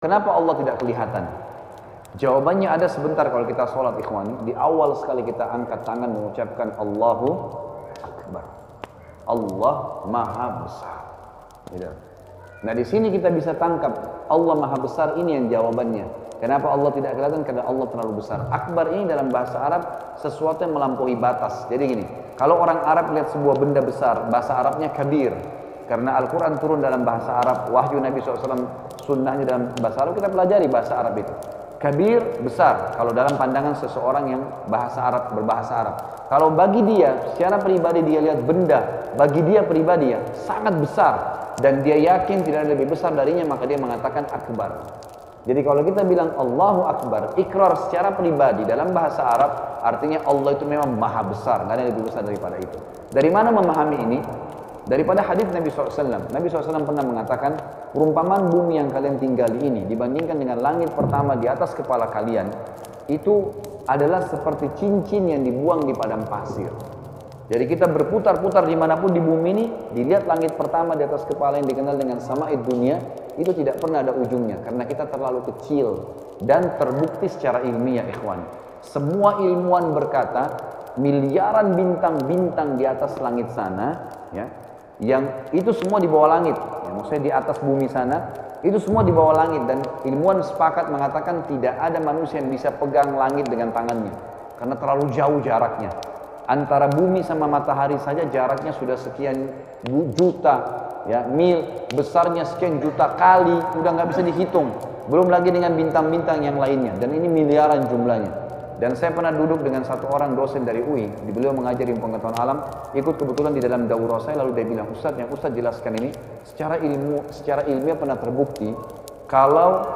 Kenapa Allah tidak kelihatan? Jawabannya ada sebentar kalau kita sholat ikhwan. Di awal sekali kita angkat tangan mengucapkan Allahu Akbar. Allah Maha Besar. Gitu. Nah di sini kita bisa tangkap Allah Maha Besar ini yang jawabannya. Kenapa Allah tidak kelihatan? Karena Allah terlalu besar. Akbar ini dalam bahasa Arab sesuatu yang melampaui batas. Jadi gini, kalau orang Arab lihat sebuah benda besar, bahasa Arabnya kabir. Karena Al-Quran turun dalam bahasa Arab, wahyu Nabi SAW, sunnahnya dalam bahasa Arab, kita pelajari bahasa Arab itu. Kabir, besar, kalau dalam pandangan seseorang yang bahasa Arab, berbahasa Arab. Kalau bagi dia, secara pribadi dia lihat benda, bagi dia pribadi ya, sangat besar. Dan dia yakin tidak ada lebih besar darinya, maka dia mengatakan akbar. Jadi kalau kita bilang Allahu Akbar, ikrar secara pribadi dalam bahasa Arab, artinya Allah itu memang maha besar, dan ada lebih besar daripada itu. Dari mana memahami ini? Daripada hadis Nabi SAW. Nabi SAW pernah mengatakan, perumpamaan bumi yang kalian tinggali ini dibandingkan dengan langit pertama di atas kepala kalian, itu adalah seperti cincin yang dibuang di padang pasir. Jadi kita berputar-putar dimanapun di bumi ini, dilihat langit pertama di atas kepala yang dikenal dengan sama'id dunia, itu tidak pernah ada ujungnya, karena kita terlalu kecil. Dan terbukti secara ilmiah ikhwan. Semua ilmuwan berkata, miliaran bintang-bintang di atas langit sana, ya, yang itu semua di bawah langit, ya, maksudnya di atas bumi sana, itu semua di bawah langit. Dan ilmuwan sepakat mengatakan tidak ada manusia yang bisa pegang langit dengan tangannya, karena terlalu jauh jaraknya. Antara bumi sama matahari saja jaraknya sudah sekian juta, ya, mil, besarnya sekian juta kali, udah nggak bisa dihitung. Belum lagi dengan bintang-bintang yang lainnya, dan ini miliaran jumlahnya. Dan saya pernah duduk dengan satu orang dosen dari UI, beliau mengajar ilmu pengetahuan alam, ikut kebetulan di dalam daurah saya, lalu dia bilang, Ustaz, yang Ustaz jelaskan ini secara ilmiah pernah terbukti kalau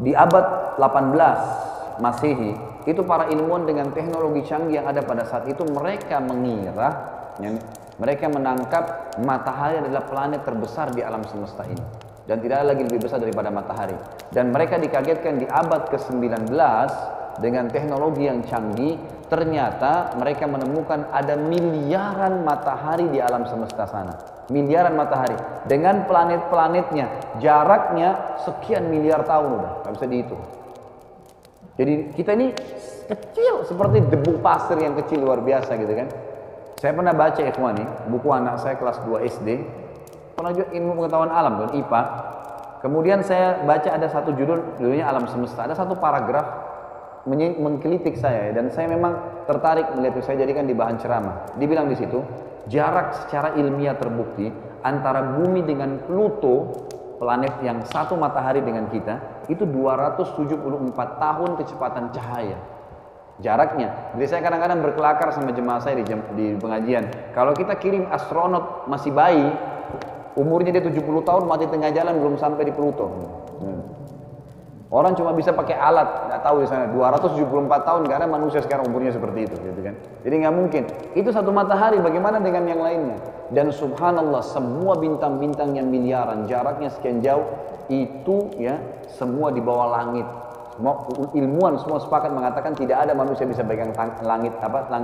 di abad 18 Masehi, itu para ilmuwan dengan teknologi canggih yang ada pada saat itu, mereka mengira, mereka menangkap matahari adalah planet terbesar di alam semesta ini. Dan tidak ada lagi lebih besar daripada matahari. Dan mereka dikagetkan di abad ke-19, dengan teknologi yang canggih, ternyata mereka menemukan ada miliaran matahari di alam semesta sana. Miliaran matahari. Dengan planet-planetnya, jaraknya sekian miliar tahun udah, nggak bisa dihitung. Jadi kita ini kecil, seperti debu pasir yang kecil luar biasa gitu kan. Saya pernah baca ikhwan nih, buku anak saya kelas 2 SD, pernah juga ilmu pengetahuan alam dan IPA. Kemudian saya baca ada satu judulnya Alam Semesta. Ada satu paragraf menggelitik saya, dan saya memang tertarik melihat itu. Saya jadikan di bahan ceramah. Dibilang di situ, jarak secara ilmiah terbukti antara bumi dengan Pluto, planet yang satu matahari dengan kita, itu 274 tahun kecepatan cahaya. Jaraknya. Jadi saya kadang-kadang berkelakar sama jemaah saya di pengajian. Kalau kita kirim astronot masih bayi, umurnya dia 70 tahun, mati tengah jalan, belum sampai di Pluto. Orang cuma bisa pakai alat, nggak tahu di sana 274 tahun, karena manusia sekarang umurnya seperti itu, gitu kan? Jadi nggak mungkin. Itu satu matahari, bagaimana dengan yang lainnya? Dan subhanallah, semua bintang-bintang yang miliaran, jaraknya sekian jauh, itu ya semua di bawah langit. Semua ilmuwan semua sepakat mengatakan tidak ada manusia bisa pegang langit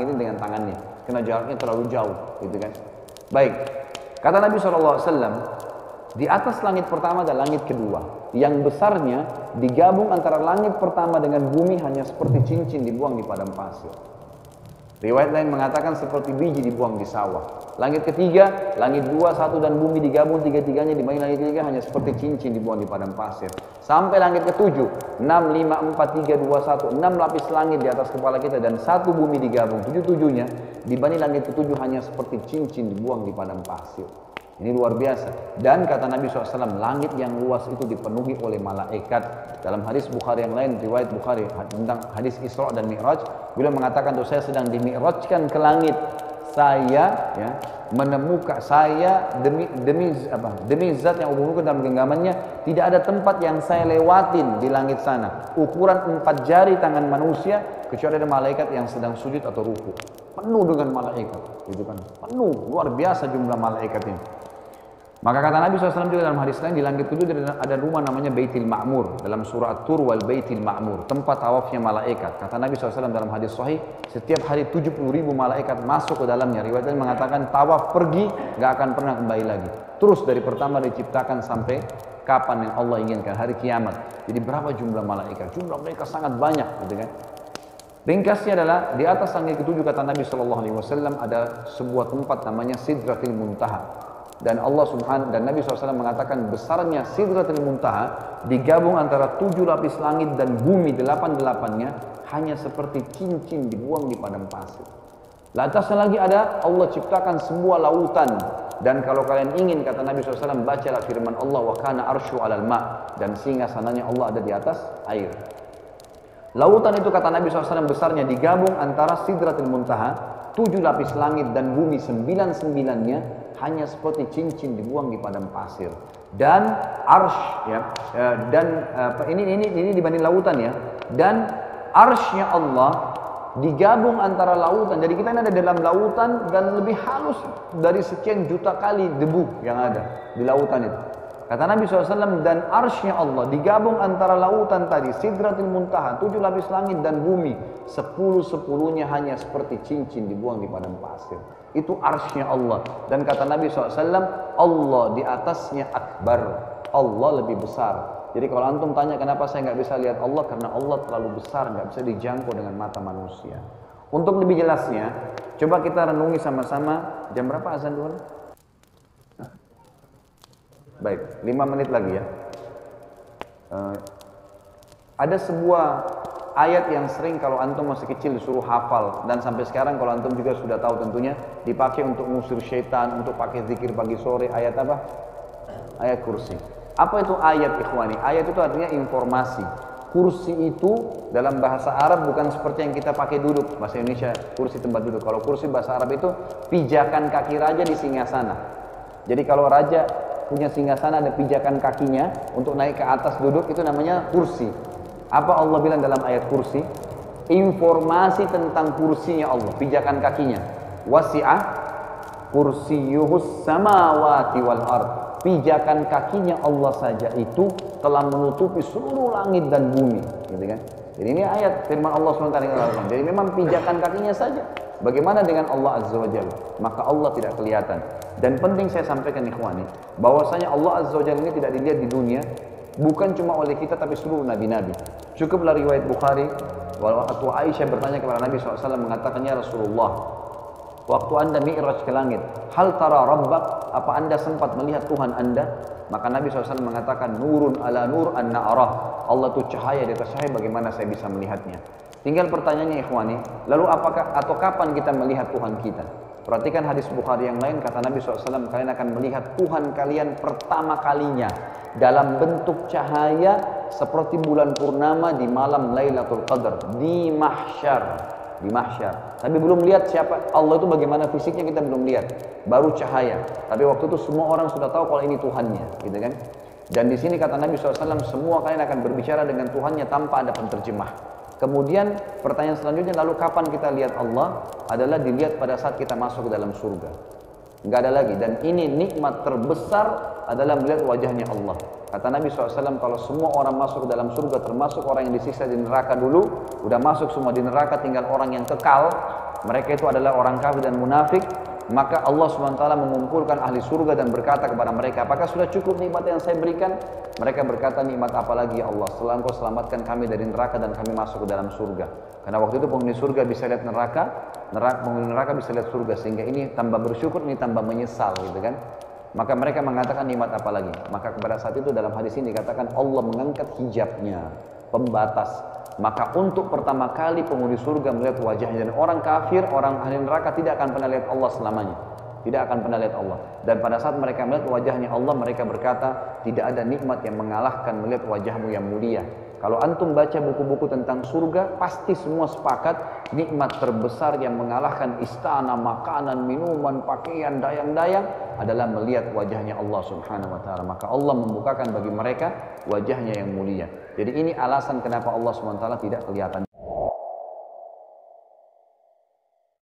ini dengan tangannya, karena jaraknya terlalu jauh, gitu kan? Baik, kata Nabi SAW, di atas langit pertama dan langit kedua, yang besarnya digabung antara langit pertama dengan bumi hanya seperti cincin dibuang di padang pasir. Riwayat lain mengatakan seperti biji dibuang di sawah. Langit ketiga, langit 2, 1 dan bumi digabung tiga-tiganya, dibanding langit ketiga hanya seperti cincin dibuang di padang pasir. Sampai langit ketujuh, 6, 5, 4, 3, 2, 1, 6 lapis langit di atas kepala kita dan satu bumi digabung, 7-7-nya, dibanding langit ketujuh hanya seperti cincin dibuang di padang pasir. Ini luar biasa. Dan kata Nabi SAW, langit yang luas itu dipenuhi oleh malaikat. Dalam hadis Bukhari yang lain, riwayat Bukhari tentang hadis Isra dan Mi'raj, beliau mengatakan, saya sedang dimi'rajkan ke langit. Saya ya, menemukan saya demi zat yang umumkan dalam genggamannya, tidak ada tempat yang saya lewatin di langit sana. Ukuran 4 jari tangan manusia, kecuali ada malaikat yang sedang sujud atau ruku. Penuh dengan malaikat, gitu kan? Penuh, luar biasa jumlah malaikat ini. Maka kata Nabi SAW juga dalam hadis lain, di langit tujuh ada rumah namanya Baitul Ma'mur, dalam surah At-Tur, wal Baitul Ma'mur, tempat tawafnya malaikat. Kata Nabi SAW dalam hadis sahih, setiap hari 70.000 malaikat masuk ke dalamnya. Riwayat lain mengatakan tawaf pergi, gak akan pernah kembali lagi. Terus dari pertama diciptakan sampai kapan yang Allah inginkan, hari kiamat. Jadi berapa jumlah malaikat? Jumlah mereka sangat banyak, gitu kan? Ringkasnya adalah di atas langit ketujuh kata Nabi SAW ada sebuah tempat namanya Sidratil Muntaha. Dan Nabi SAW mengatakan besarnya Sidratil Muntaha digabung antara 7 lapis langit dan bumi 8-8-nya hanya seperti cincin dibuang di padang pasir. Atasnya lagi ada Allah ciptakan sebuah lautan. Dan kalau kalian ingin, kata Nabi SAW, bacalah firman Allah, wa kana arsyu alal ma', dan singgasananya Allah ada di atas air. Lautan itu kata Nabi SAW besarnya digabung antara Sidratil Muntaha, 7 lapis langit dan bumi 9-9-nya hanya seperti cincin dibuang di padang pasir. Dan arsh ya, ini dibanding lautan ya. Dan arshnya Allah digabung antara lautan. Jadi kita ini ada dalam lautan dan lebih halus dari sekian juta kali debu yang ada di lautan itu. Kata Nabi SAW, dan arsy Allah digabung antara lautan tadi, Sidratil Muntaha, 7 lapis langit dan bumi, 10-10-nya hanya seperti cincin dibuang di padang pasir. Itu arsy Allah. Dan kata Nabi SAW, Allah di atasnya akbar, Allah lebih besar. Jadi kalau antum tanya kenapa saya nggak bisa lihat Allah, karena Allah terlalu besar, nggak bisa dijangkau dengan mata manusia. Untuk lebih jelasnya, coba kita renungi sama-sama. Jam berapa azan dulu? Baik, 5 menit lagi ya. Ada sebuah ayat yang sering kalau antum masih kecil disuruh hafal, dan sampai sekarang kalau antum juga sudah tahu tentunya dipakai untuk ngusir syaitan, untuk pakai zikir pagi sore. Ayat apa? Ayat kursi. Apa itu ayat, ikhwani? Ayat itu artinya informasi. Kursi itu dalam bahasa Arab bukan seperti yang kita pakai duduk, bahasa Indonesia kursi tempat duduk. Kalau kursi bahasa Arab itu pijakan kaki raja di singgasana. Jadi kalau raja punya singgasana ada pijakan kakinya untuk naik ke atas duduk, itu namanya kursi. Apa Allah bilang dalam ayat kursi? Informasi tentang kursinya Allah, pijakan kakinya. Wasi'ah kursiyuhus samawati wal ard. Pijakan kakinya Allah saja itu telah menutupi seluruh langit dan bumi, gitu kan? Jadi ini ayat firman Allah SWT. Jadi memang pijakan kakinya saja. Bagaimana dengan Allah Azza wa Jalla? Maka Allah tidak kelihatan. Dan penting saya sampaikan ikhwani, bahwasanya Allah Azza wa Jalla ini tidak dilihat di dunia, bukan cuma oleh kita tapi seluruh nabi-nabi. Cukuplah riwayat Bukhari, waktu Aisyah bertanya kepada Nabi SAW mengatakannya, Rasulullah, waktu anda mi'raj ke langit, hal tara rabbak, apa anda sempat melihat Tuhan anda? Maka Nabi SAW mengatakan, nurun ala nur anna arah. Allah itu cahaya di atas cahaya, bagaimana saya bisa melihatnya? Tinggal pertanyaannya ikhwani, lalu apakah atau kapan kita melihat Tuhan kita? Perhatikan hadis Bukhari yang lain, kata Nabi SAW, kalian akan melihat Tuhan kalian pertama kalinya dalam bentuk cahaya seperti bulan purnama di malam Lailatul Qadar, di mahsyar. Di mahsyar. Tapi belum lihat siapa Allah itu, bagaimana fisiknya kita belum lihat, baru cahaya. Tapi waktu itu semua orang sudah tahu kalau ini Tuhannya, gitu kan? Dan di sini kata Nabi SAW, semua kalian akan berbicara dengan Tuhannya tanpa ada penterjemah. Kemudian pertanyaan selanjutnya, lalu kapan kita lihat Allah? Adalah dilihat pada saat kita masuk ke dalam surga. Enggak ada lagi. Dan ini nikmat terbesar adalah melihat wajahnya Allah. Kata Nabi SAW, kalau semua orang masuk ke dalam surga, termasuk orang yang disiksa di neraka dulu, udah masuk semua di neraka, tinggal orang yang kekal, mereka itu adalah orang kafir dan munafik, maka Allah SWT mengumpulkan ahli surga dan berkata kepada mereka, apakah sudah cukup nikmat yang saya berikan? Mereka berkata, nikmat apa lagi ya Allah, setelah Engkau selamatkan kami dari neraka dan kami masuk ke dalam surga. Karena waktu itu penghuni surga bisa lihat neraka, penghuni neraka bisa lihat surga, sehingga ini tambah bersyukur, ini tambah menyesal, gitu kan? Maka mereka mengatakan, nikmat apa lagi? Maka kepada saat itu dalam hadis ini dikatakan Allah mengangkat hijabnya, pembatas. Maka untuk pertama kali penghuni surga melihat wajahnya, dan orang kafir, orang ahli neraka tidak akan pernah lihat Allah selamanya. Tidak akan pernah lihat Allah. Dan pada saat mereka melihat wajahnya Allah, mereka berkata, tidak ada nikmat yang mengalahkan melihat wajahmu yang mulia. Kalau antum baca buku-buku tentang surga, pasti semua sepakat nikmat terbesar yang mengalahkan istana, makanan, minuman, pakaian, dayang-dayang adalah melihat wajahnya Allah Subhanahu wa taala. Maka Allah membukakan bagi mereka wajahnya yang mulia. Jadi ini alasan kenapa Allah Subhanahu wa taala tidak kelihatan.